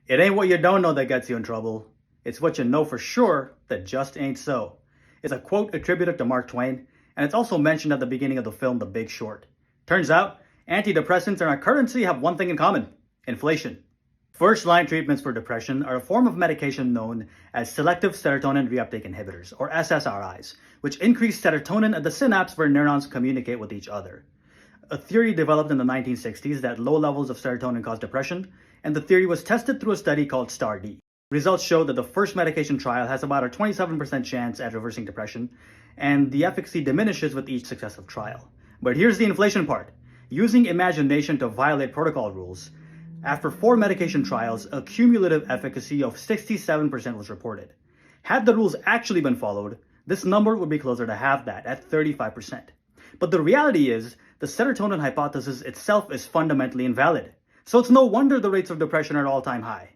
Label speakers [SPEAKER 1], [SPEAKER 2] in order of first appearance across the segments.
[SPEAKER 1] It ain't what you don't know that gets you in trouble. It's what you know for sure that just ain't so. It's a quote attributed to Mark Twain, and it's also mentioned at the beginning of the film The Big Short. Turns out, antidepressants and our currency have one thing in common: inflation. First-line treatments for depression are a form of medication known as selective serotonin reuptake inhibitors, or SSRIs, which increase serotonin at the synapse where neurons communicate with each other. A theory developed in the 1960s that low levels of serotonin cause depression, and the theory was tested through a study called STAR-D. Results showed that the first medication trial has about a 27% chance at reversing depression, and the efficacy diminishes with each successive trial. But here's the inflation part. Using imagination to violate protocol rules, after 4 medication trials, a cumulative efficacy of 67% was reported. Had the rules actually been followed, this number would be closer to half that, at 35%. But the reality is, the serotonin hypothesis itself is fundamentally invalid. So it's no wonder the rates of depression are all-time high.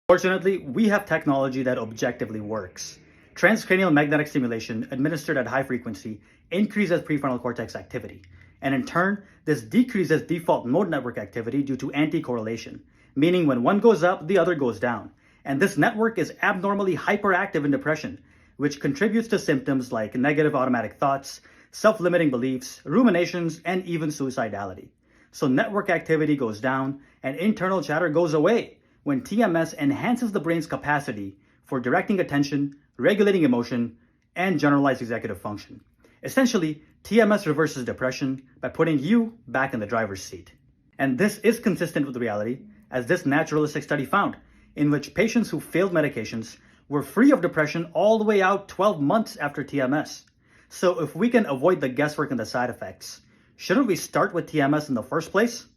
[SPEAKER 1] Fortunately, we have technology that objectively works. Transcranial magnetic stimulation administered at high frequency increases prefrontal cortex activity, and in turn, this decreases default mode network activity due to anti-correlation, meaning when one goes up, the other goes down. And this network is abnormally hyperactive in depression, which contributes to symptoms like negative automatic thoughts, self-limiting beliefs, ruminations, and even suicidality. So network activity goes down and internal chatter goes away when TMS enhances the brain's capacity for directing attention, regulating emotion, and generalized executive function. Essentially, TMS reverses depression by putting you back in the driver's seat. And this is consistent with reality, as this naturalistic study found, in which patients who failed medications were free of depression all the way out 12 months after TMS. So if we can avoid the guesswork and the side effects, shouldn't we start with TMS in the first place?